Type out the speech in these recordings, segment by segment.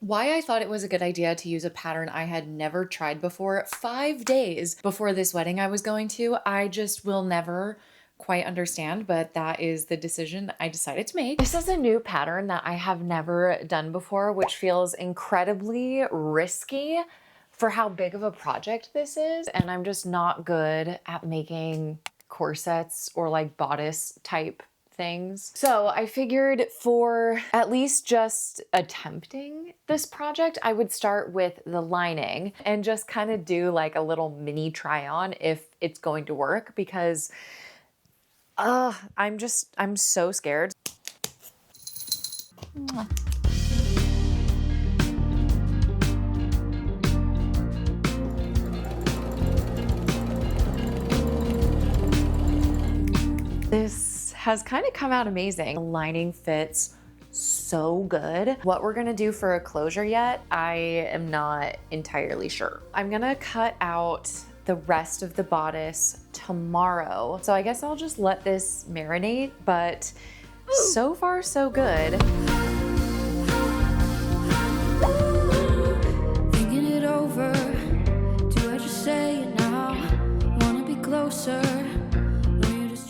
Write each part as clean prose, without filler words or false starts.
Why I thought it was a good idea to use a pattern I had never tried before 5 days before this wedding I was going to, I just will never quite understand, but that is the decision I decided to make. This is a new pattern that I have never done before, which feels incredibly risky for how big of a project this is. And I'm just not good at making corsets or like bodice type things. So I figured for at least just attempting this project, I would start with the lining and just kind of do like a little mini try on if it's going to work, because I'm so scared. This has kind of come out amazing. The lining fits so good. What we're gonna do for a closure yet, I am not entirely sure. I'm gonna cut out the rest of the bodice tomorrow. So I guess I'll just let this marinate, but so far so good. Thinking it over, do I just say it now? Wanna be closer.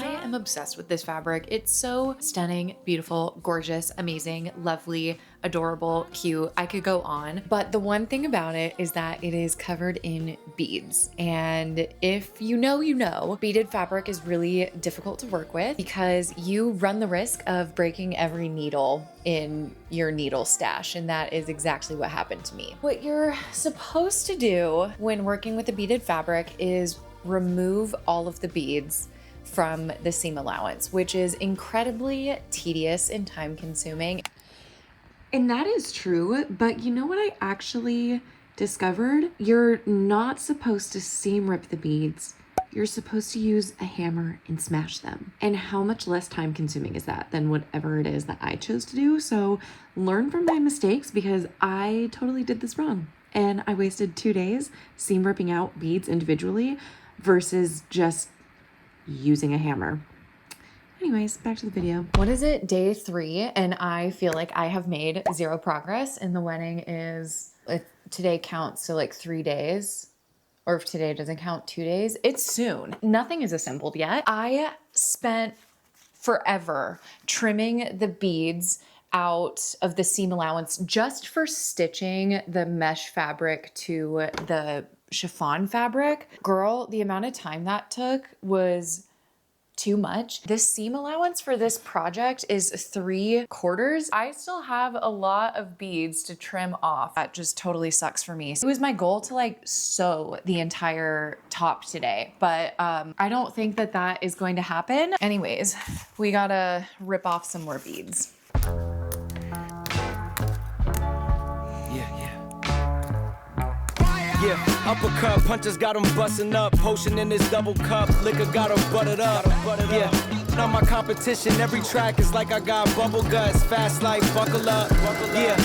I'm obsessed with this fabric. It's so stunning, beautiful, gorgeous, amazing, lovely, adorable, cute. I could go on. But the one thing about it is that it is covered in beads. And if you know, you know, beaded fabric is really difficult to work with because you run the risk of breaking every needle in your needle stash. And that is exactly what happened to me. What you're supposed to do when working with a beaded fabric is remove all of the beads from the seam allowance, which is incredibly tedious and time consuming. And that is true, but you know what I actually discovered? You're not supposed to seam rip the beads. You're supposed to use a hammer and smash them. And how much less time consuming is that than whatever it is that I chose to do? So learn from my mistakes, because I totally did this wrong. And I wasted 2 days seam ripping out beads individually versus just using a hammer. Anyways, back to the video. What is it? Day 3, and I feel like I have made zero progress, and the wedding is, if today counts, so like 3 days, or if today doesn't count, 2 days, it's soon. Nothing is assembled yet. I spent forever trimming the beads out of the seam allowance just for stitching the mesh fabric to the chiffon fabric. Girl, the amount of time that took was too much. This seam allowance for this project is 3/4. I still have a lot of beads to trim off. That just totally sucks for me. It was my goal to like sew the entire top today, but I don't think that that is going to happen. Anyways, we gotta rip off some more beads. Yeah, uppercut, punches got him busting up. Potion in his double cup, liquor got him buttered up. Yeah, not my competition. Every track is like I got bubble guts. Fast life, buckle up. Yeah,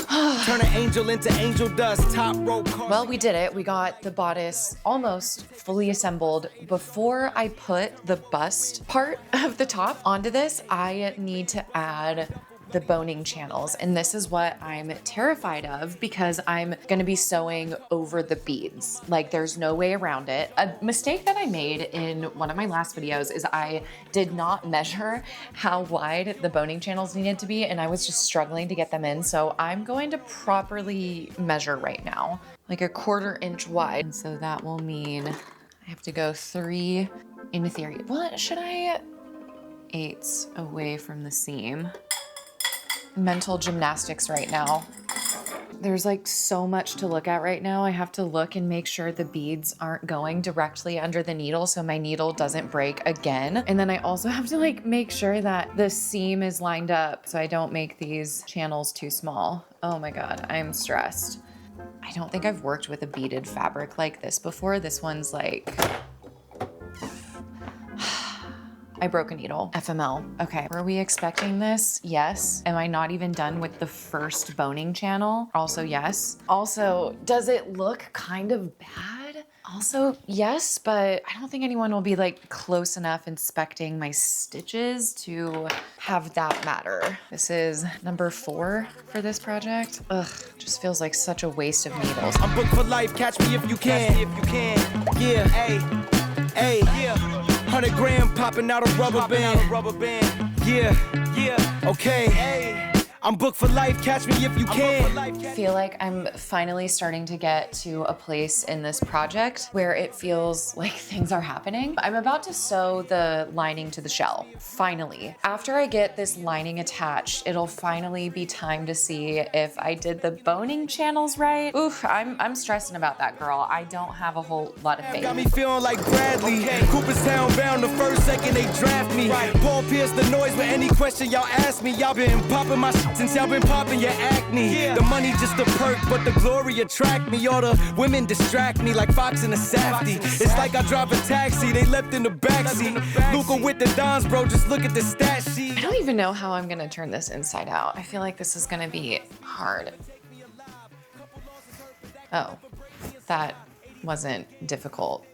turn an angel into angel dust. Top rope. Well, we did it. We got the bodice almost fully assembled. Before I put the bust part of the top onto this, I need to add the boning channels. And this is what I'm terrified of, because I'm gonna be sewing over the beads. Like, there's no way around it. A mistake that I made in one of my last videos is I did not measure how wide the boning channels needed to be, and I was just struggling to get them in. So I'm going to properly measure right now, like 1/4 inch wide. So that will mean I have to go 3 in theory. What should I? 8 away from the seam. Mental gymnastics right now. There's like so much to look at right now. I have to look and make sure the beads aren't going directly under the needle so my needle doesn't break again. And then I also have to like make sure that the seam is lined up so I don't make these channels too small. Oh my God, I'm stressed. I don't think I've worked with a beaded fabric like this before. This one's like, I broke a needle. FML. Okay, were we expecting this? Yes. Am I not even done with the first boning channel? Also yes. Also, does it look kind of bad? Also, yes, but I don't think anyone will be like close enough inspecting my stitches to have that matter. This is number 4 for this project. Ugh, just feels like such a waste of needles. I'm booked for life, catch me if you can. Yeah, hey, yeah. 100 grand popping out a rubber band. Yeah, okay. Hey. I'm booked for life, catch me if you can. I feel like I'm finally starting to get to a place in this project where it feels like things are happening. I'm about to sew the lining to the shell, finally. After I get this lining attached, it'll finally be time to see if I did the boning channels right. Oof, I'm stressing about that, girl. I don't have a whole lot of faith. Got me feeling like Bradley. Cooperstown bound the first second they draft me. Paul Pierce the noise with any question y'all ask me. Y'all been popping my shit since y'all been popping your acne. The money just a perk, but the glory attract me. All the women distract me like Fox in a Safety. It's like I drive a taxi, they left in the backseat. Luca with the Dons, bro, just look at the stat sheet. I don't even know how I'm gonna turn this inside out. I feel like this is gonna be hard. Oh, that wasn't difficult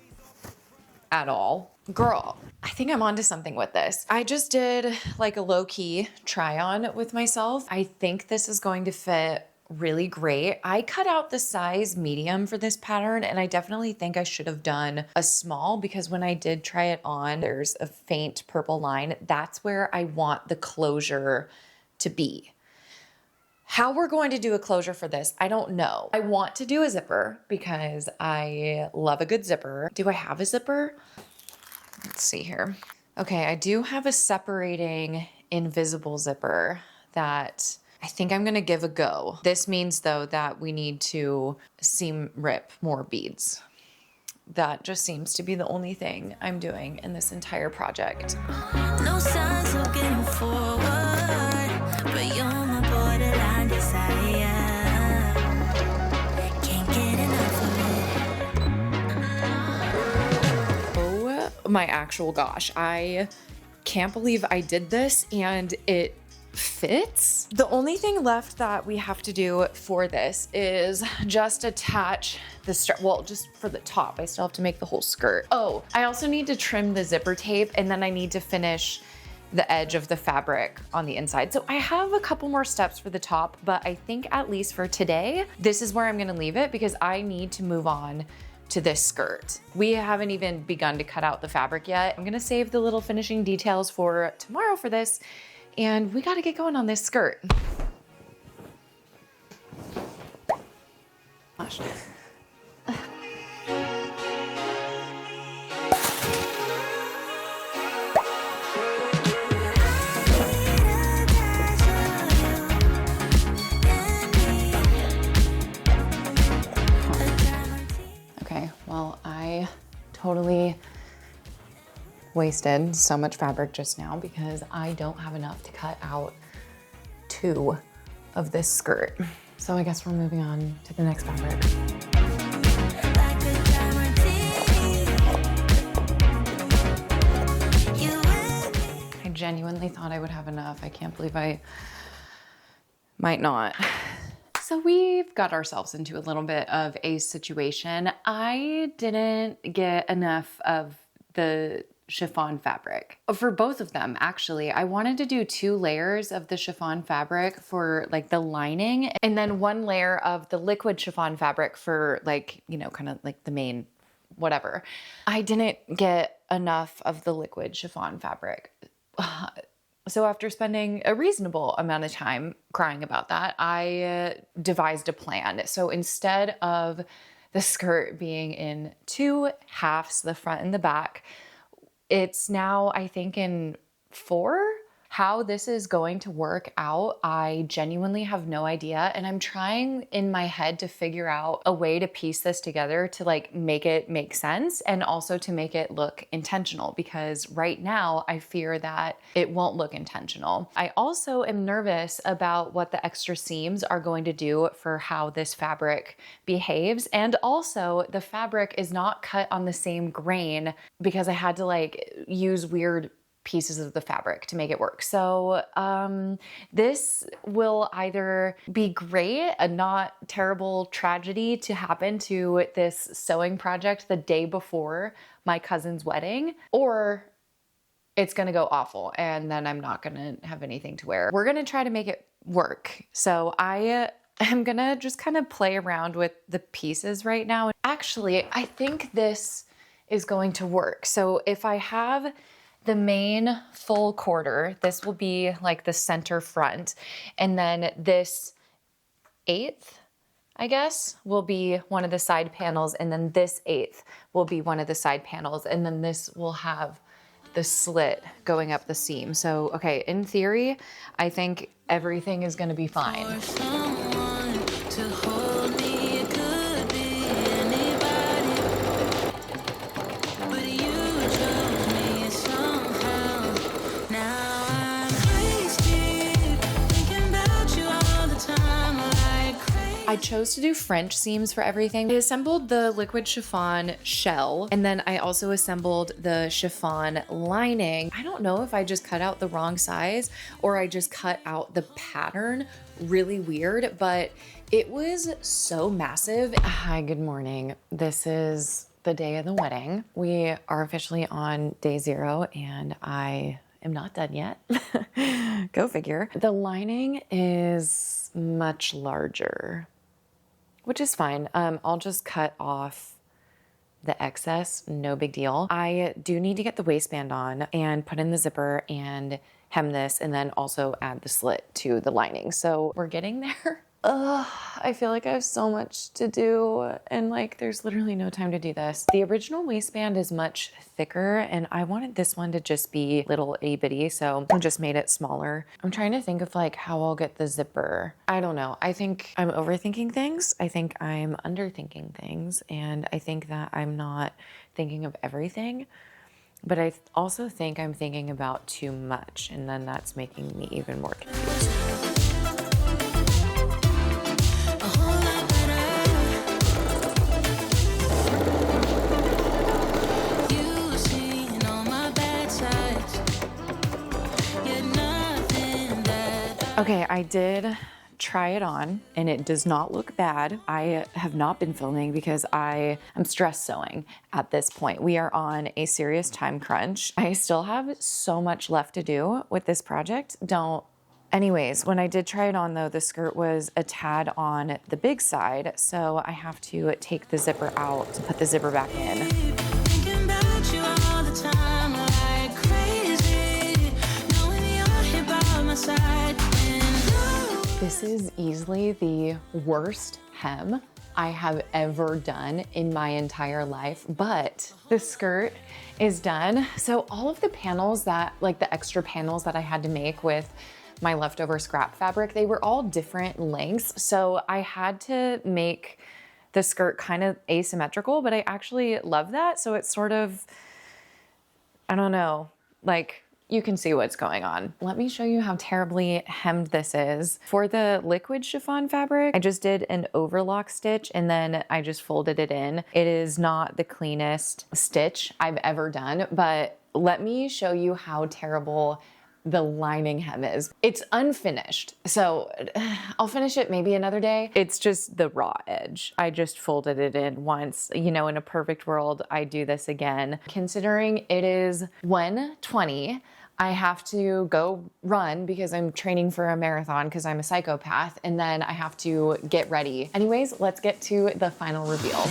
at all. Girl, I think I'm onto something with this. I just did like a low-key try-on with myself. I think this is going to fit really great. I cut out the size medium for this pattern, and I definitely think I should have done a small because when I did try it on, there's a faint purple line. That's where I want the closure to be. How we're going to do a closure for this, I don't know. I want to do a zipper because I love a good zipper. Do I have a zipper? Let's see here. Okay, I do have a separating invisible zipper that I think I'm gonna give a go. This means though that we need to seam rip more beads. That just seems to be the only thing I'm doing in this entire project. No signs of getting forward, but you're my borderline desire. Can't get enough of it. Oh my actual gosh, I can't believe I did this and it fits. The only thing left that we have to do for this is just attach the strap. Well, just for the top, I still have to make the whole skirt. Oh, I also need to trim the zipper tape and then I need to finish the edge of the fabric on the inside. So I have a couple more steps for the top, but I think at least for today, this is where I'm gonna leave it because I need to move on to this skirt. We haven't even begun to cut out the fabric yet. I'm gonna save the little finishing details for tomorrow for this, and we gotta get going on this skirt. Gosh. Okay, well, I totally wasted so much fabric just now because I don't have enough to cut out 2 of this skirt. So I guess we're moving on to the next fabric. I genuinely thought I would have enough. I can't believe I might not. So we've got ourselves into a little bit of a situation. I didn't get enough of the chiffon fabric. For both of them, actually. I wanted to do 2 layers of the chiffon fabric for like the lining and then 1 layer of the liquid chiffon fabric for like, you know, kind of like the main whatever. I didn't get enough of the liquid chiffon fabric. So after spending a reasonable amount of time crying about that, I devised a plan. So instead of the skirt being in 2 halves, the front and the back, it's now, I think, in 4. How this is going to work out, I genuinely have no idea. And I'm trying in my head to figure out a way to piece this together to like make it make sense and also to make it look intentional because right now I fear that it won't look intentional. I also am nervous about what the extra seams are going to do for how this fabric behaves. And also the fabric is not cut on the same grain because I had to like use weird pieces of the fabric to make it work. So this will either be great, a not terrible tragedy to happen to this sewing project the day before my cousin's wedding, or it's gonna go awful and then I'm not gonna have anything to wear. We're gonna try to make it work. So I am gonna just kind of play around with the pieces right now. Actually, I think this is going to work. So if I have the main full quarter, this will be like the center front. And then this 1/8, I guess, will be one of the side panels. And then this 1/8 will be one of the side panels. And then this will have the slit going up the seam. So, okay, in theory, I think everything is gonna be fine. For someone to hold me, it could be anybody, but you chose me somehow. Now I'm wasted thinking about you all the time, like crazy. I chose to do French seams for everything. I assembled the liquid chiffon shell, and then I also assembled the chiffon lining. I don't know if I just cut out the wrong size or I just cut out the pattern really weird, but it was so massive. Hi, good morning. This is the day of the wedding. We are officially on day 0 and I am not done yet. Go figure. The lining is much larger, which is fine. I'll just cut off the excess, no big deal. I do need to get the waistband on and put in the zipper and hem this and then also add the slit to the lining. So we're getting there. I feel like I have so much to do and like there's literally no time to do this. The original waistband is much thicker and I wanted this one to just be little itty bitty, so I just made it smaller. I'm trying to think of like how I'll get the zipper. I don't know. I think I'm overthinking things. I think I'm underthinking things, and I think that I'm not thinking of everything. But I also think I'm thinking about too much, and then that's making me even more confused. A whole lot better. You've seen all my bad sides, yet nothing that Okay, I did try it on and it does not look bad. I have not been filming because I am stress sewing at this point. We are on a serious time crunch. I still have so much left to do with this project. Anyways, when I did try it on though, the skirt was a tad on the big side, so I have to take the zipper out to put the zipper back in. thinking about you all the time, like crazy, knowing you're here by my side. This is easily the worst hem I have ever done in my entire life, but the skirt is done. So all of the panels that, like the extra panels that I had to make with my leftover scrap fabric, they were all different lengths. So I had to make the skirt kind of asymmetrical, but I actually love that. So it's sort of, I don't know, like, you can see what's going on. Let me show you how terribly hemmed this is. For the liquid chiffon fabric, I just did an overlock stitch and then I just folded it in. It is not the cleanest stitch I've ever done, but let me show you how terrible the lining hem is. It's unfinished, so I'll finish it maybe another day. It's just the raw edge. I just folded it in once. You know, in a perfect world, I do this again. Considering it is 1:20, I have to go run because I'm training for a marathon because I'm a psychopath, and then I have to get ready. Anyways, let's get to the final reveal.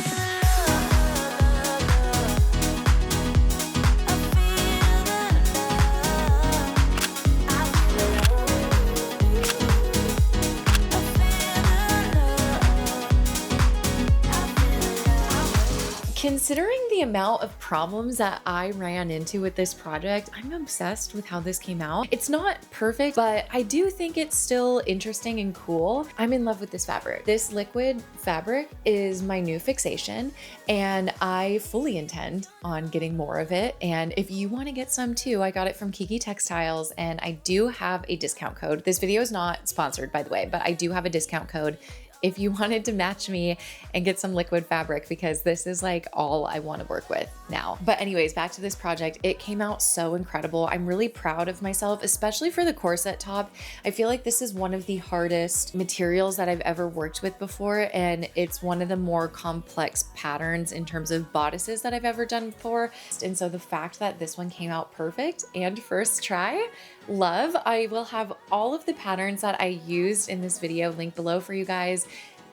Considering the amount of problems that I ran into with this project, I'm obsessed with how this came out. It's not perfect, but I do think it's still interesting and cool. I'm in love with this fabric. This liquid fabric is my new fixation, and I fully intend on getting more of it. And if you want to get some too, I got it from Kiki Textiles, and I do have a discount code. This video is not sponsored, by the way, but I do have a discount code if you wanted to match me and get some liquid fabric, because this is like all I want to work with now. But anyways, back to this project. It came out so incredible. I'm really proud of myself, especially for the corset top. I feel like this is one of the hardest materials that I've ever worked with before, and it's one of the more complex patterns in terms of bodices that I've ever done before. And so the fact that this one came out perfect and first try, love. I will have all of the patterns that I used in this video linked below for you guys.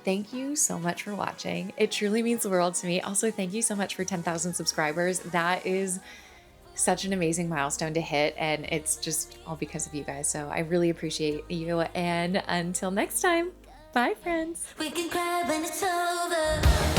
Thank you so much for watching. It truly means the world to me. Also, thank you so much for 10,000 subscribers. That is such an amazing milestone to hit, and it's just all because of you guys. So I really appreciate you. And until next time, bye friends. We can cry when it's over.